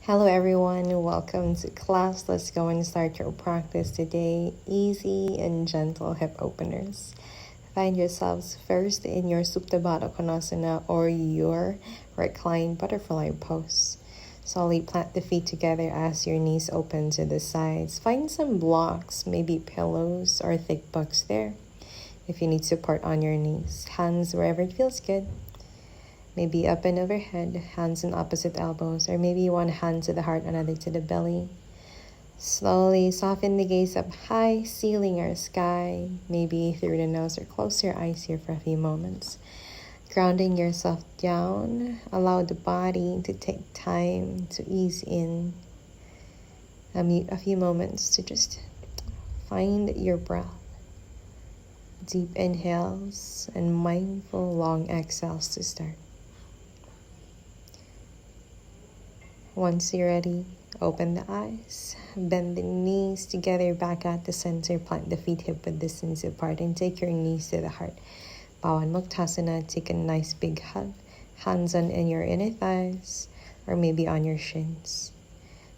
Hello everyone, welcome to class. Let's go and start your practice today. Easy and gentle hip openers. Find yourselves first in your Supta Baddha Konasana or your reclined butterfly pose. Slowly plant the feet together as your knees open to the sides. Find some blocks, maybe pillows or thick books there. If you need support on your knees, hands wherever it feels good. Maybe up and overhead, hands in opposite elbows, or maybe one hand to the heart, another to the belly. Slowly soften the gaze up high, ceiling or sky, maybe through the nose, or close your eyes here for a few moments. Grounding yourself down, allow the body to take time to ease in. A few moments to just find your breath. Deep inhales and mindful long exhales to start. Once you're ready, open the eyes, bend the knees together back at the center, plant the feet hip-width distance apart, and take your knees to the heart. Bhavan Muktasana, take a nice big hug, hands on in your inner thighs, or maybe on your shins.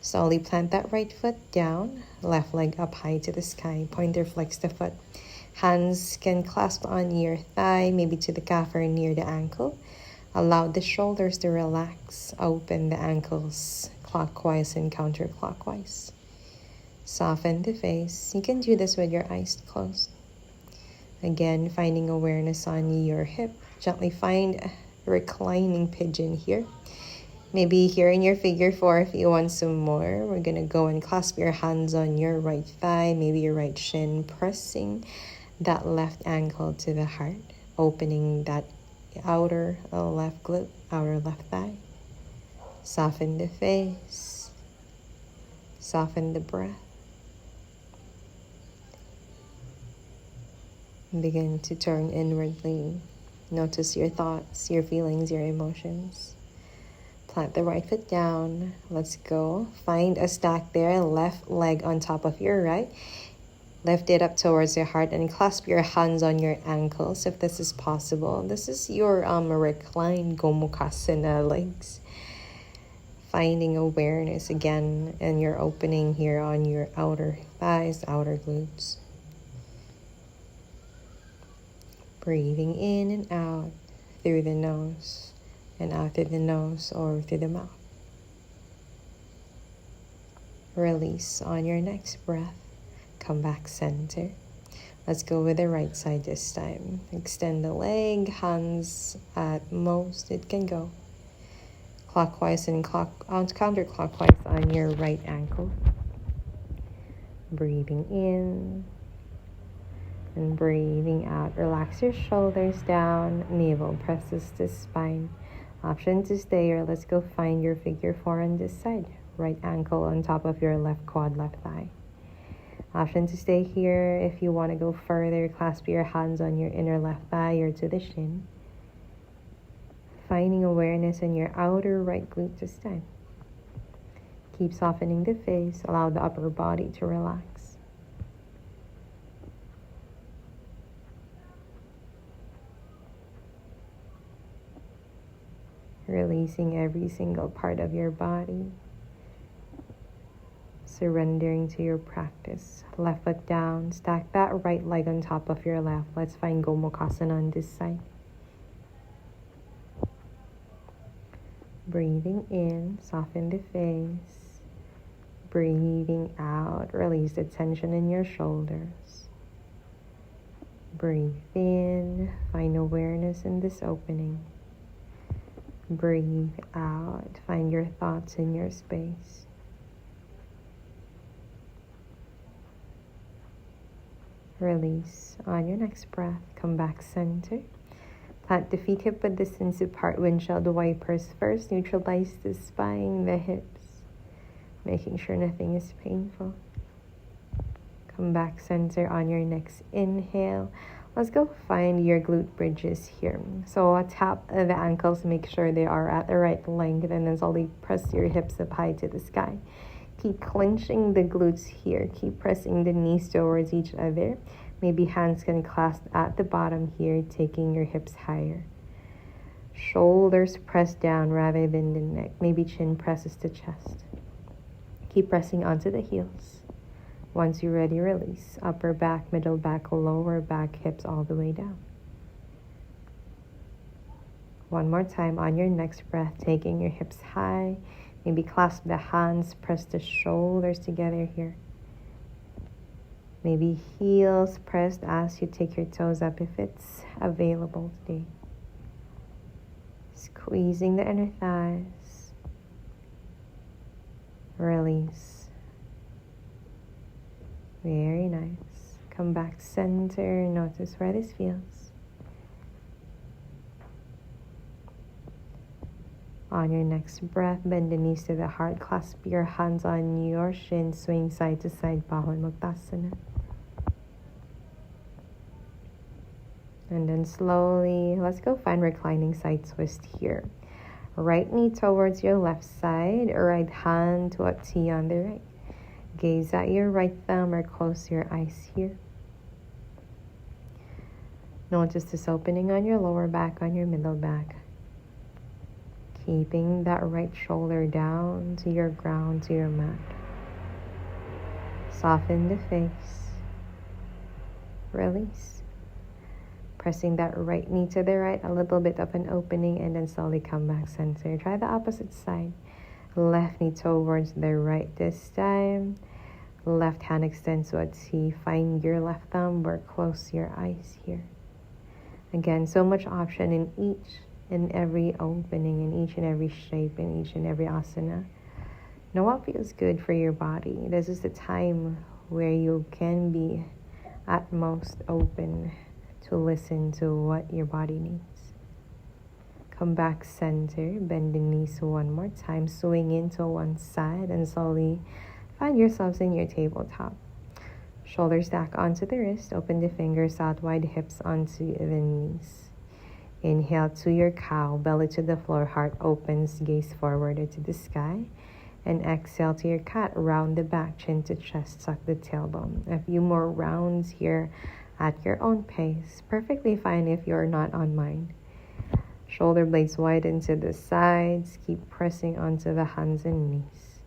Slowly plant that right foot down, left leg up high to the sky, pointer flex the foot. Hands can clasp on your thigh, maybe to the calf or near the ankle. Allow the shoulders to relax. Open the ankles clockwise and counterclockwise. Soften the face. You can do this with your eyes closed. Again, finding awareness on your hip. Gently find a reclining pigeon here. Maybe here in your figure 4 if you want some more. We're going to go and clasp your hands on your right thigh, maybe your right shin, pressing that left ankle to the heart, opening that outer left glute, outer left thigh. Soften the face. Soften the breath. Begin to turn inwardly. Notice your thoughts, your feelings, your emotions. Plant the right foot down. Let's go. Find a stack there, left leg on top of your right. Lift it up towards your heart and clasp your hands on your ankles if this is possible. This is your reclined Gomukhasana legs. Finding awareness again and your opening here on your outer thighs, outer glutes. Breathing in and out through the nose and out through the nose or through the mouth. Release on your next breath. Come back center. Let's go with the right side this time. Extend the leg, hands at most it can go. Clockwise and counterclockwise on your right ankle. Breathing in and breathing out. Relax your shoulders down. Navel presses the spine. Option to stay or let's go find your figure 4 on this side. Right ankle on top of your left quad, left thigh. Option to stay here. If you want to go further, clasp your hands on your inner left thigh or to the shin. Finding awareness in your outer right glute this time. Keep softening the face. Allow the upper body to relax. Releasing every single part of your body. Surrendering to your practice. Left foot down. Stack that right leg on top of your left. Let's find Gomukhasana on this side. Breathing in. Soften the face. Breathing out. Release the tension in your shoulders. Breathe in. Find awareness in this opening. Breathe out. Find your thoughts in your space. Release on your next breath. Come back center. Plant the feet hip-width distance apart. Windshield wipers first. Neutralize the spine, the hips. Making sure nothing is painful. Come back center on your next inhale. Let's go find your glute bridges here. So tap the ankles. Make sure they are at the right length. And then slowly press your hips up high to the sky. Keep clenching the glutes here. Keep pressing the knees towards each other. Maybe hands can clasp at the bottom here, taking your hips higher. Shoulders press down rather than the neck. Maybe chin presses to chest. Keep pressing onto the heels. Once you're ready, release. Upper back, middle back, lower back, hips all the way down. One more time on your next breath, taking your hips high. Maybe clasp the hands, press the shoulders together here. Maybe heels pressed as you take your toes up if it's available today. Squeezing the inner thighs. Release. Very nice. Come back center. Notice where this feels. On your next breath, bend the knees to the heart. Clasp your hands on your shins. Swing side to side. Bahon Muktasana. And then slowly, let's go find reclining side twist here. Right knee towards your left side. Right hand to a T on the right. Gaze at your right thumb or close your eyes here. Notice this opening on your lower back, on your middle back. Keeping that right shoulder down to your ground, to your mat. Soften the face. Release. Pressing that right knee to the right, a little bit of an opening, and then slowly come back center. Try the opposite side. Left knee towards the right this time. Left hand extends to a T. Find your left thumb or close your eyes here. Again, so much option in each and every opening, in each and every shape, in each and every asana. Know what feels good for your body. This is the time where you can be at most open to listen to what your body needs. Come back center, bend the knees one more time, swing into one side, and slowly find yourselves in your tabletop. Shoulders stack onto the wrist, open the fingers out wide, hips onto the knees. Inhale to your cow, belly to the floor, heart opens, gaze forward to the sky. And exhale to your cat, round the back, chin to chest, tuck the tailbone. A few more rounds here at your own pace. Perfectly fine if you're not on mine. Shoulder blades widen to the sides. Keep pressing onto the hands and knees.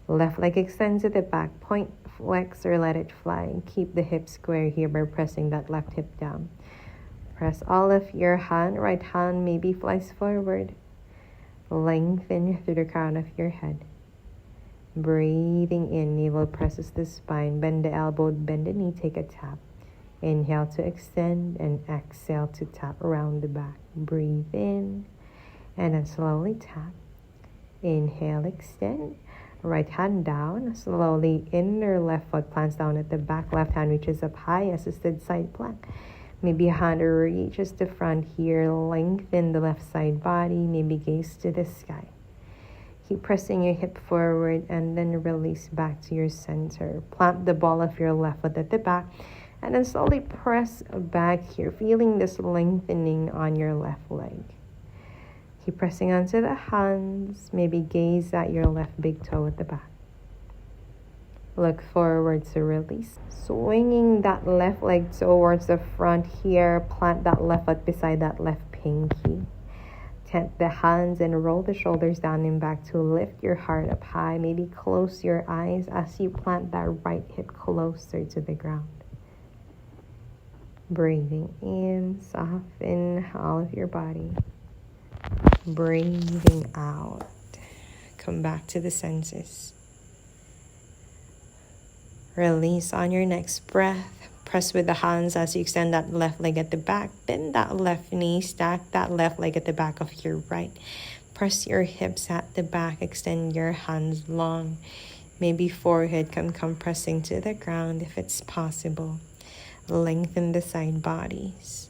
Left leg extend to the back. Point, flex, or let it fly. Keep the hips square here by pressing that left hip down. Press all of your hand. Right hand maybe flies forward. Lengthen through the crown of your head. Breathing in, navel presses the spine. Bend the elbow, bend the knee, take a tap. Inhale to extend and exhale to tap around the back. Breathe in and then slowly tap. Inhale, extend. Right hand down. Slowly inner left foot plants down at the back. Left hand reaches up high, assisted side plank. Maybe a hand reaches the front here. Lengthen the left side body. Maybe gaze to the sky. Keep pressing your hip forward and then release back to your center. Plant the ball of your left foot at the back. And then slowly press back here. Feeling this lengthening on your left leg. Keep pressing onto the hands. Maybe gaze at your left big toe at the back. Look forward to release. Swinging that left leg towards the front here. Plant that left foot beside that left pinky. Tent the hands and roll the shoulders down and back to lift your heart up high. Maybe close your eyes as you plant that right hip closer to the ground. Breathing in, soften all of your body. Breathing out. Come back to the senses. Release on your next breath. Press with the hands as you extend that left leg at the back. Bend that left knee. Stack that left leg at the back of your right. Press your hips at the back. Extend your hands long. Maybe forehead can come pressing to the ground if it's possible. Lengthen the side bodies.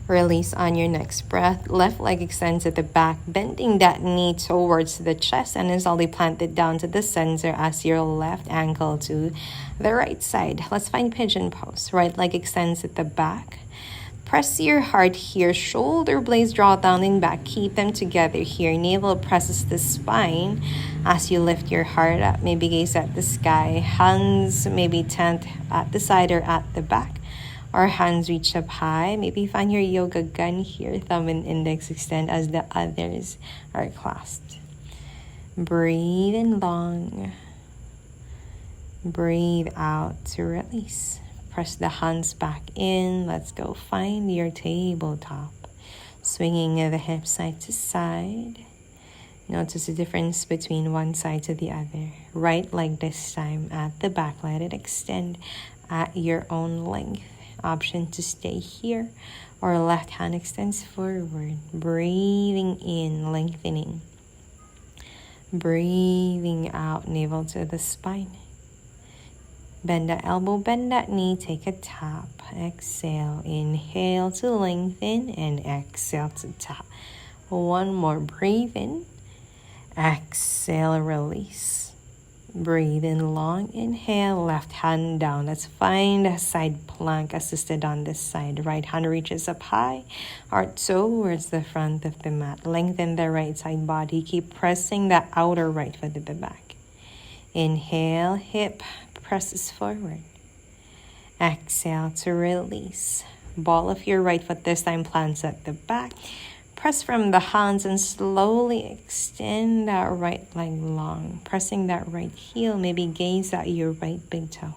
Release on your next breath. Left leg extends at the back, bending that knee towards the chest and then slowly plant it down to the center as your left ankle to the right side. Let's find Pigeon Pose. Right leg extends at the back. Press your heart here. Shoulder blades draw down and back. Keep them together here. Navel presses the spine as you lift your heart up. Maybe gaze at the sky. Hands maybe tent at the side or at the back. Our hands reach up high. Maybe find your yoga gun here. Thumb and index extend as the others are clasped. Breathe in long. Breathe out to release. Press the hands back in. Let's go find your tabletop. Swinging the hips side to side. Notice the difference between one side to the other. Right leg this time at the back. Let it extend at your own length. Option to stay here, or left hand extends forward. Breathing in, lengthening. Breathing out, navel to the spine. Bend that elbow, bend that knee, take a tap. Exhale, inhale to lengthen, and exhale to tap. One more, breathe in. Exhale, release. Breathe in long, inhale, left hand down. Let's find a side plank assisted on this side. Right hand reaches up high, heart towards the front of the mat. Lengthen the right side body. Keep pressing the outer right foot to the back. Inhale, hip presses forward. Exhale to release. Ball of your right foot this time plants at the back. Press from the hands and slowly extend that right leg long. Pressing that right heel, maybe gaze at your right big toe.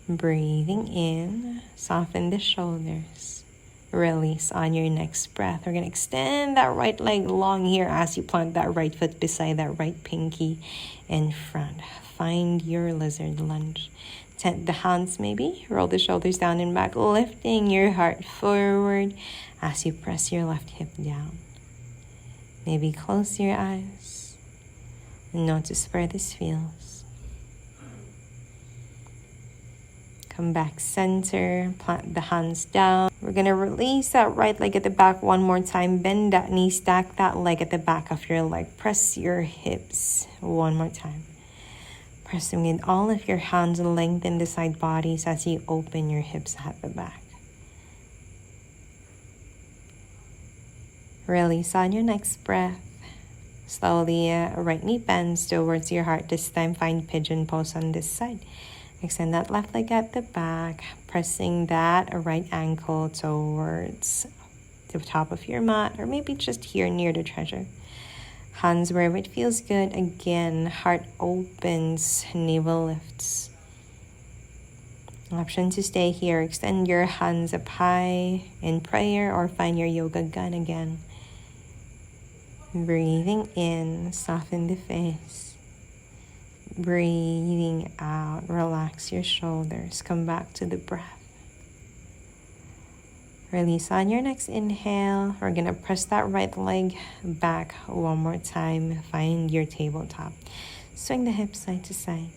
Breathing in, soften the shoulders. Release on your next breath. We're going to extend that right leg long here as you plant that right foot beside that right pinky in front. Find your lizard lunge. Tent the hands maybe. Roll the shoulders down and back, lifting your heart forward as you press your left hip down. Maybe close your eyes and notice where this feels. Come back center, plant the hands down. We're going to release that right leg at the back one more time. Bend that knee, stack that leg at the back of your leg. Press your hips one more time. Pressing in all of your hands and lengthen the side bodies as you open your hips at the back. Release on your next breath. Slowly, right knee bends towards your heart. This time, find pigeon pose on this side. Extend that left leg at the back, pressing that right ankle towards the top of your mat, or maybe just here near the treasure. Hands wherever it feels good. Again, heart opens, navel lifts. Option to stay here. Extend your hands up high in prayer or find your yoga gun again. Breathing in, soften the face. Breathing out, relax your shoulders. Come back to the breath. Release on your next inhale. We're going to press that right leg back one more time. Find your tabletop. Swing the hips side to side.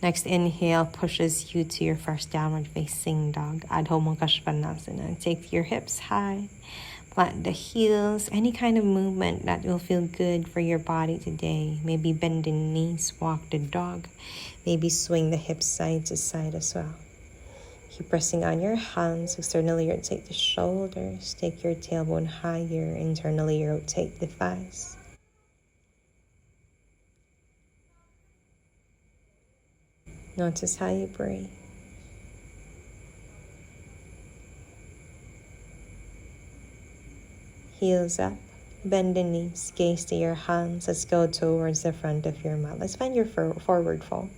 Next inhale pushes you to your first downward facing dog. Adho Mukha Svanasana. Take your hips high. Plant the heels. Any kind of movement that will feel good for your body today. Maybe bend the knees, walk the dog. Maybe swing the hips side to side as well. Keep pressing on your hands. Externally rotate the shoulders. Take your tailbone higher. Internally rotate the thighs. Notice how you breathe. Heels up. Bend the knees. Gaze to your hands. Let's go towards the front of your mat. Let's find your forward fold.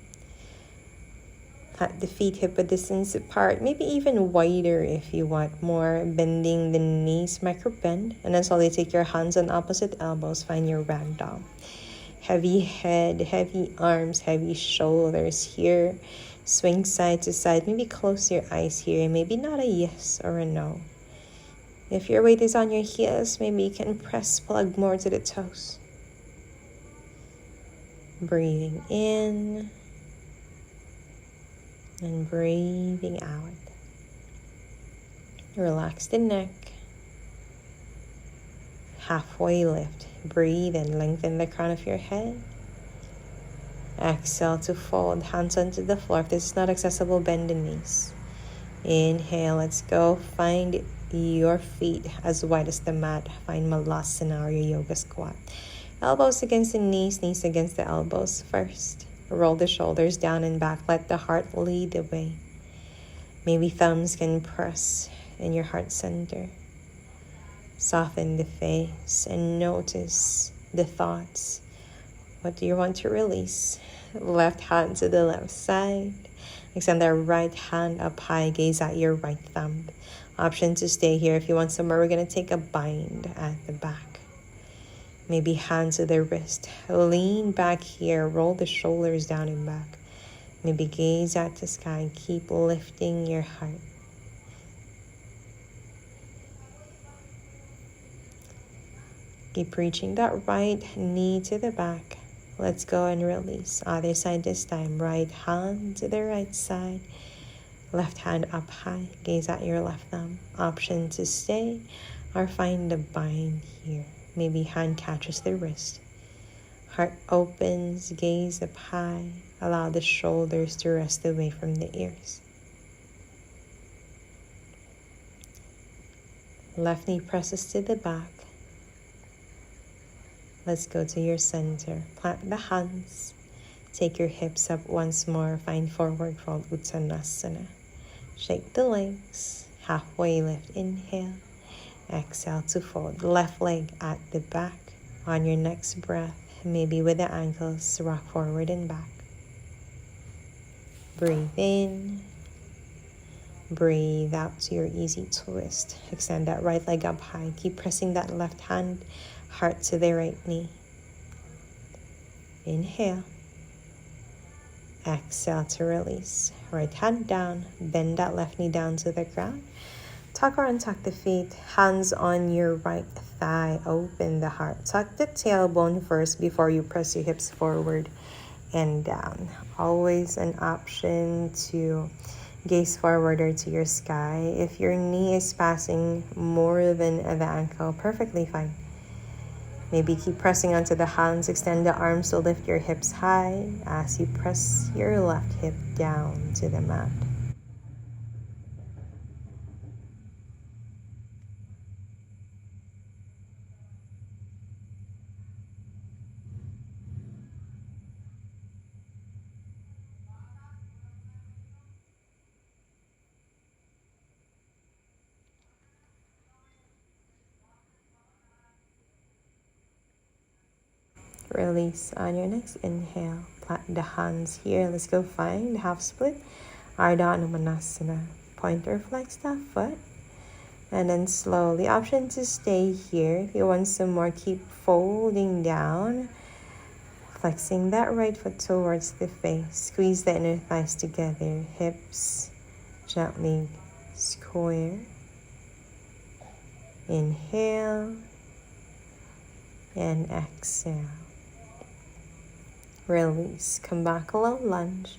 Plant the feet hip width distance apart, maybe even wider if you want more. Bending the knees, micro bend, and then slowly take your hands on opposite elbows. Find your ragdoll. Heavy head, heavy arms, heavy shoulders here. Swing side to side. Maybe close your eyes here. Maybe not a yes or a no. If your weight is on your heels, maybe you can press plug more to the toes. Breathing in. And breathing out. Relax the neck. Halfway lift. Breathe and lengthen the crown of your head. Exhale to fold. Hands onto the floor. If this is not accessible, bend the knees. Inhale. Let's go. Find your feet as wide as the mat. Find Malasana or your yoga squat. Elbows against the knees. Knees against the elbows first. Roll the shoulders down and back. Let the heart lead the way. Maybe thumbs can press in your heart center. Soften the face and notice the thoughts. What do you want to release? Left hand to the left side. Extend the right hand up high. Gaze at your right thumb. Option to stay here. If you want some more, we're going to take a bind at the back. Maybe hand to the wrist. Lean back here. Roll the shoulders down and back. Maybe gaze at the sky. Keep lifting your heart. Keep reaching that right knee to the back. Let's go and release. Other side this time. Right hand to the right side. Left hand up high. Gaze at your left thumb. Option to stay or find a bind here. Maybe hand catches the wrist. Heart opens. Gaze up high. Allow the shoulders to rest away from the ears. Left knee presses to the back. Let's go to your center. Plant the hands. Take your hips up once more. Find forward fold, Uttanasana. Shake the legs. Halfway lift. Inhale. Exhale to fold. Left leg at the back. On your next breath, maybe with the ankles, rock forward and back. Breathe in. Breathe out to your easy twist. Extend that right leg up high. Keep pressing that left hand. Heart to the right knee. Inhale. Exhale to release. Right hand down. Bend that left knee down to the ground. Tuck or untuck the feet. Hands on your right thigh. Open the heart. Tuck the tailbone first before you press your hips forward and down. Always an option to gaze forward or to your sky. If your knee is passing more than the ankle, perfectly fine. Maybe keep pressing onto the hands. Extend the arms to lift your hips high as you press your left hip down to the mat. Release on your next inhale. Plant the hands here. Let's go find half split. Ardha Anumanasana. Point or flex that foot. And then slowly, option to stay here. If you want some more, keep folding down. Flexing that right foot towards the face. Squeeze the inner thighs together. Hips gently square. Inhale. And exhale. Release. Come back, a little lunge.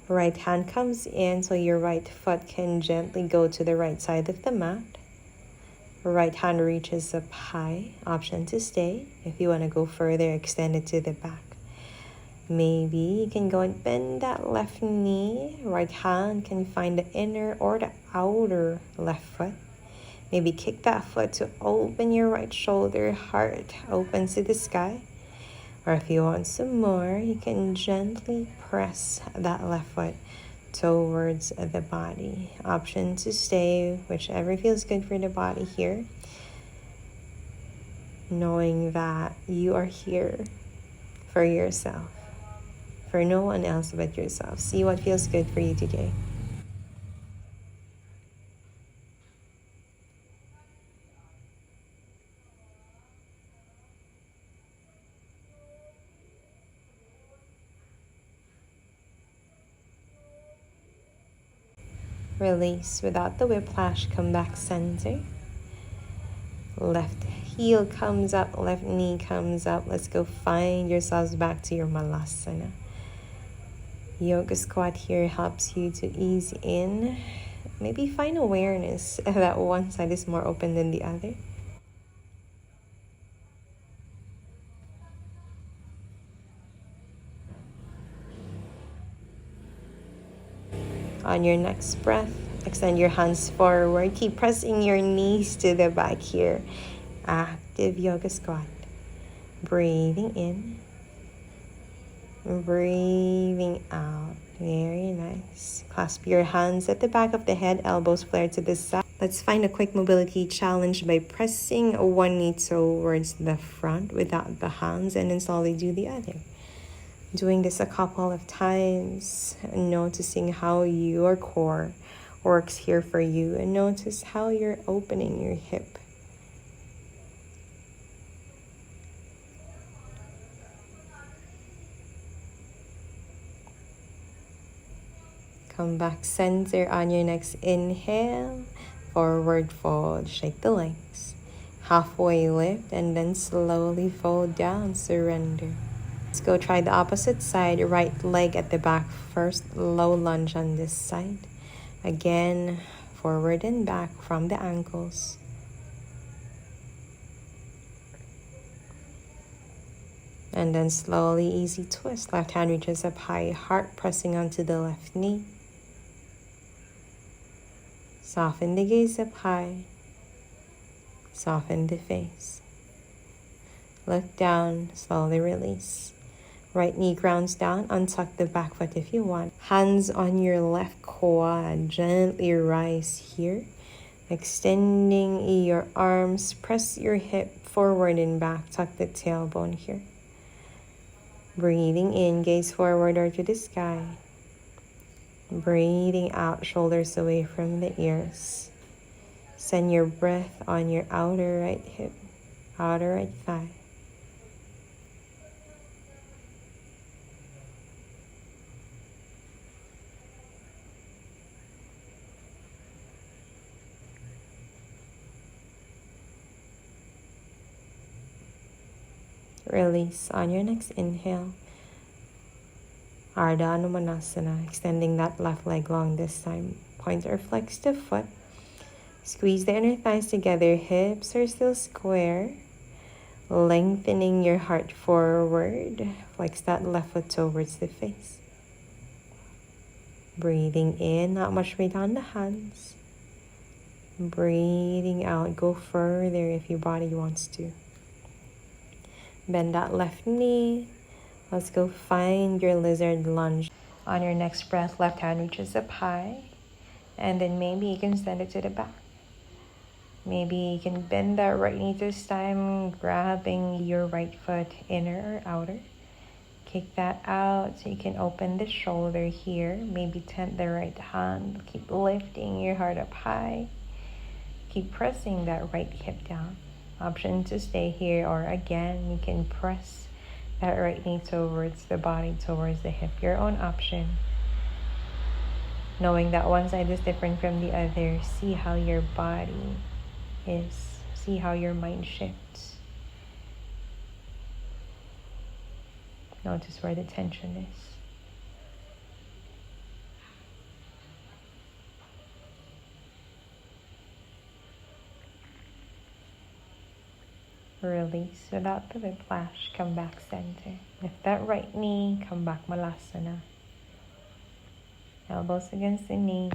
Right hand comes in so your right foot can gently go to the right side of the mat. Right hand reaches up high. Option to stay. If you want to go further, extend it to the back. Maybe you can go and bend that left knee. Right hand can find the inner or the outer left foot. Maybe kick that foot to open your right shoulder. Heart opens to the sky. Or if you want some more, you can gently press that left foot towards the body. Option to stay, whichever feels good for the body here. Knowing that you are here for yourself, for no one else but yourself. See what feels good for you today. Release without the whiplash. Come back center. Left heel comes up, left knee comes up. Let's go find yourselves back to your Malasana. Yoga squat here helps you to ease in. Maybe find awareness that one side is more open than the other. On your next breath, extend your hands forward. Keep pressing your knees to the back here. Active yoga squat. Breathing in. Breathing out. Very nice. Clasp your hands at the back of the head, elbows flared to the side. Let's find a quick mobility challenge by pressing one knee towards the front without the hands, and then slowly do the other. Doing this a couple of times, noticing how your core works here for you, and notice how you're opening your hip. Come back center on your next inhale. Forward fold, shake the legs. Halfway lift and then slowly fold down, surrender. Let's go try the opposite side. Right leg at the back first. Low lunge on this side. Again, forward and back from the ankles. And then slowly, easy twist. Left hand reaches up high, heart pressing onto the left knee. Soften the gaze up high. Soften the face. Look down, slowly release. Right knee grounds down, untuck the back foot if you want. Hands on your left quad, gently rise here. Extending your arms, press your hip forward and back, tuck the tailbone here. Breathing in, gaze forward or to the sky. Breathing out, shoulders away from the ears. Send your breath on your outer right hip, outer right thigh. Release on your next inhale. Ardha Anumanasana, extending that left leg long this time. Point or flex the foot. Squeeze the inner thighs together. Hips are still square. Lengthening your heart forward. Flex that left foot towards the face. Breathing in, not much weight on the hands. Breathing out, go further if your body wants to. Bend that left knee. Let's go find your lizard lunge. On your next breath, left hand reaches up high. And then maybe you can send it to the back. Maybe you can bend that right knee this time, grabbing your right foot inner or outer. Kick that out so you can open the shoulder here. Maybe tent the right hand. Keep lifting your heart up high. Keep pressing that right hip down. Option to stay here, or again, you can press that right knee towards the body, towards the hip. Your own option. Knowing that one side is different from the other, see how your body is. See how your mind shifts. Notice where the tension is. Release without the whiplash. Come back center. Lift that right knee. Come back Malasana. Elbows against the knees.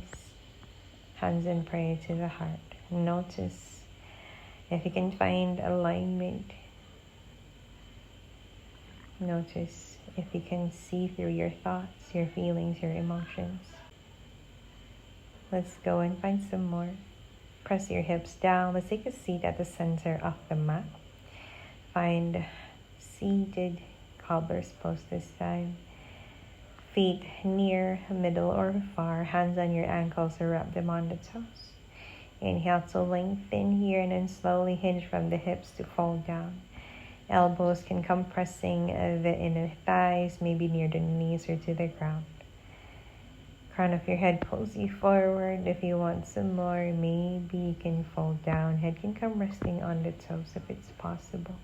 Hands in prayer to the heart. Notice if you can find alignment. Notice if you can see through your thoughts, your feelings, your emotions. Let's go and find some more. Press your hips down. Let's take a seat at the center of the mat. Find seated cobbler's pose this time. Feet near, middle, or far. Hands on your ankles or wrap them on the toes. Inhale to lengthen here and then slowly hinge from the hips to fold down. Elbows can come pressing the inner thighs, maybe near the knees or to the ground. Crown of your head pulls you forward. If you want some more, maybe you can fold down. Head can come resting on the toes if it's possible.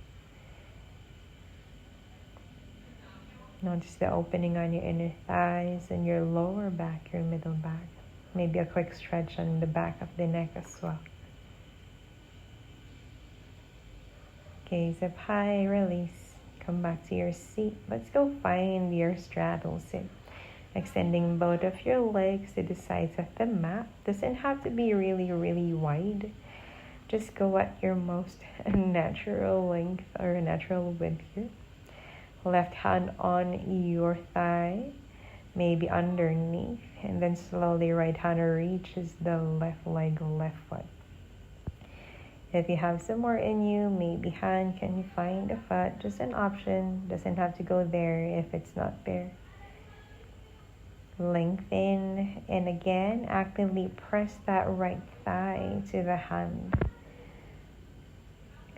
Notice the opening on your inner thighs and your lower back, your middle back. Maybe a quick stretch on the back of the neck as well. Gaze up high, release. Come back to your seat. Let's go find your straddle sit. Extending both of your legs to the sides of the mat. Doesn't have to be really, really wide. Just go at your most natural length or natural width here. Left hand on your thigh. maybe underneath, and then slowly right hand reaches the left leg, left foot. If you have some more in you, maybe hand can find a foot, just an option, doesn't have to go there if it's not there. Lengthen, and again, actively press that right thigh to the hand.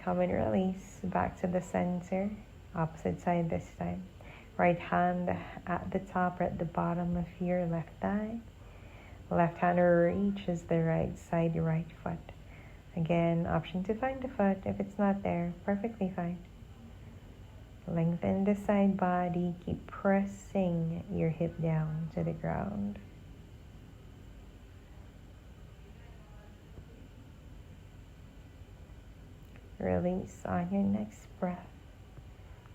Come and release, back to the center, opposite side this time. Right hand at the top or at the bottom of your left thigh. Left hand reaches the right side, right foot. Again, option to find the foot. If it's not there, perfectly fine. Lengthen the side body. Keep pressing your hip down to the ground. Release on your next breath.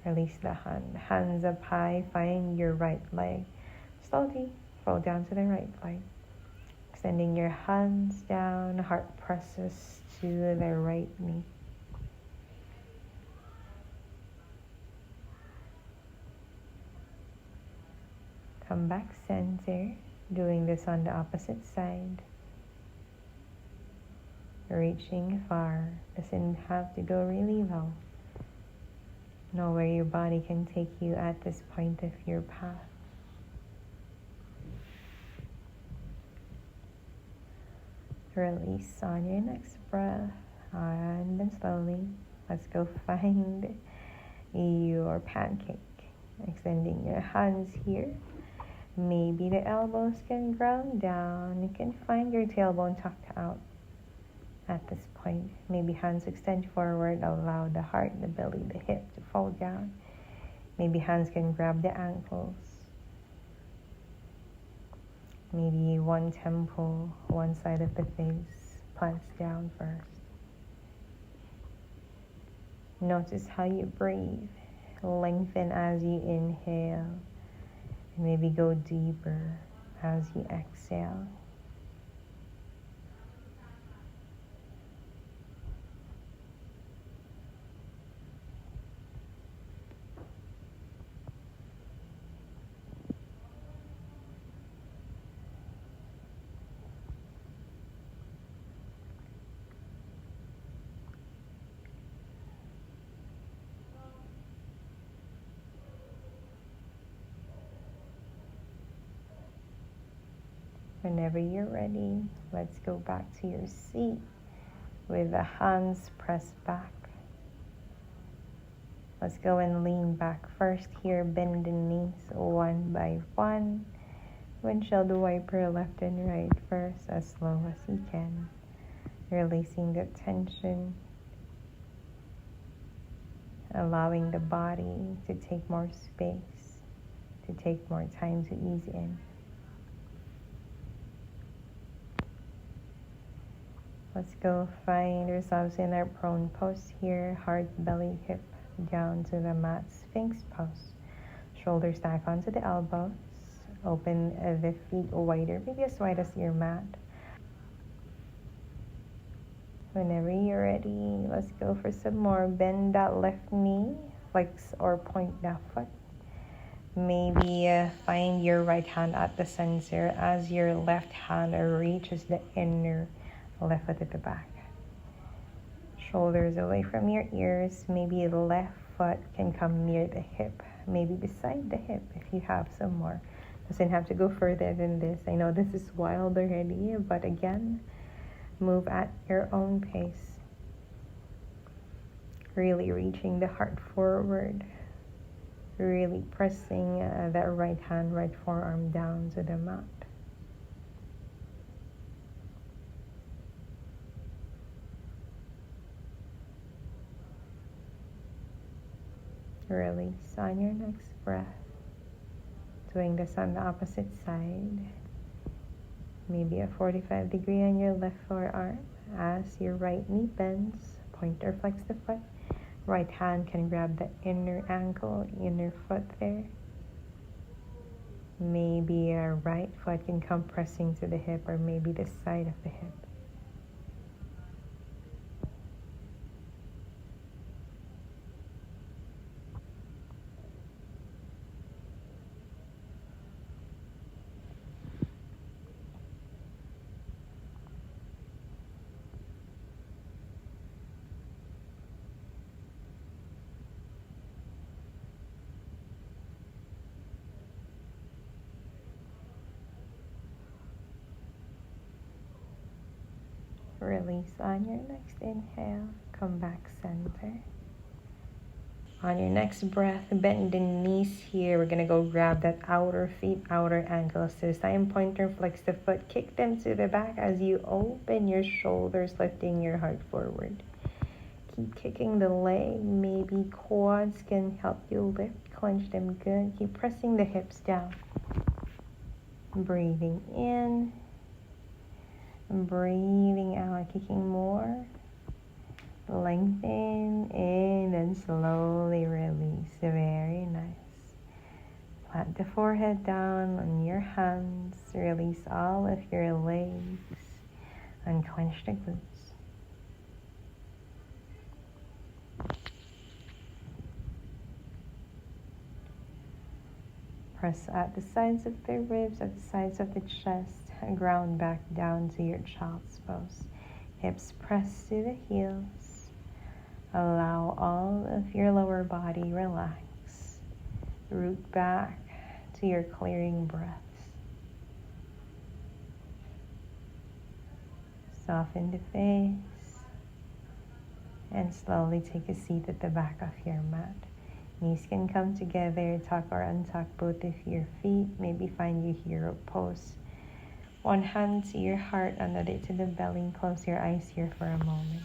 Release the hand. Hands up high. Find your right leg. Slowly fall down to the right leg. Extending your hands down. Heart presses to the right knee. Come back center. Doing this on the opposite side. Reaching far. Doesn't have to go really low. Know where your body can take you at this point of your path. Release on your next breath. And then slowly, let's go find your pancake. Extending your hands here. Maybe the elbows can ground down. You can find your tailbone tucked out at this point. Maybe hands extend forward. Allow the heart, the belly, the hip to fall down. Maybe hands can grab the ankles. Maybe one temple, one side of the face plants down first. Notice how you breathe. Lengthen as you inhale. And maybe go deeper as you exhale. Whenever you're ready, let's go back to your seat with the hands pressed back. Let's go and lean back first here, bend the knees one by one. Windshield wiper left and right first, as slow as you can. Releasing the tension, allowing the body to take more space, to take more time to ease in. Let's go find ourselves in our prone pose here. Heart, belly, hip down to the mat. Sphinx pose. Shoulders stack onto the elbows. Open the feet wider, maybe as wide as your mat. Whenever you're ready, let's go for some more. Bend that left knee. Flex or point that foot. Maybe find your right hand at the center as your left hand reaches the inner left foot at the back. Shoulders away from your ears. Maybe the left foot can come near the hip. Maybe beside the hip if you have some more. Doesn't have to go further than this. I know this is wild already, but again, move at your own pace. Really reaching the heart forward. Really pressing that right hand, right forearm down to the mat. Release on your next breath. Doing this on the opposite side. Maybe a 45 degree on your left forearm as your right knee bends. Point or flex the foot. Right hand can grab the inner ankle, inner foot there. Maybe a right foot can come pressing to the hip, or maybe the side of the hip. Release on your next inhale. Come back center. On your next breath, bend the knees here. We're going to go grab that outer feet, outer ankles to the side and pointer, flex the foot, kick them to the back as you open your shoulders, lifting your heart forward. Keep kicking the leg. Maybe quads can help you lift. Clench them good. Keep pressing the hips down. Breathing in. Breathing out. Kicking more. Lengthen in and slowly release. Very nice. Plant the forehead down on your hands. Release all of your legs. Unclench the glutes. Press at the sides of the ribs, at the sides of the chest. Ground back down to your child's pose. Hips press to the heels. Allow all of your lower body relax. Root back to your clearing breaths. Soften the face. And slowly take a seat at the back of your mat. Knees can come together. Tuck or untuck both of your feet. Maybe find your hero pose. One hand to your heart, another to the belly. Close your eyes here for a moment.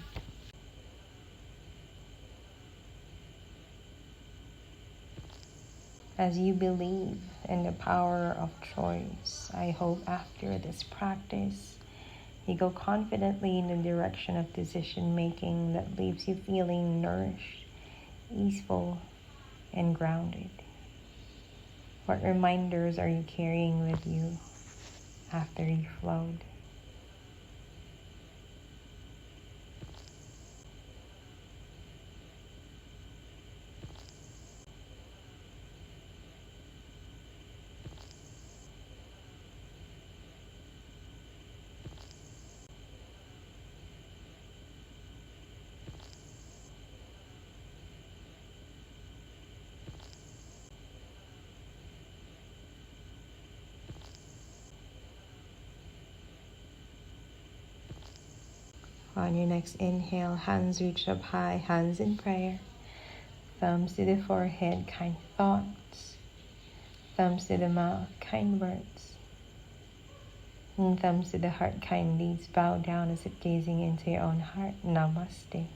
As you believe in the power of choice, I hope after this practice, you go confidently in the direction of decision making that leaves you feeling nourished, easeful, and grounded. What reminders are you carrying with you after you flowed? On your next inhale, hands reach up high, hands in prayer. Thumbs to the forehead, kind thoughts. Thumbs to the mouth, kind words. And thumbs to the heart, kind deeds. Bow down as if gazing into your own heart. Namaste.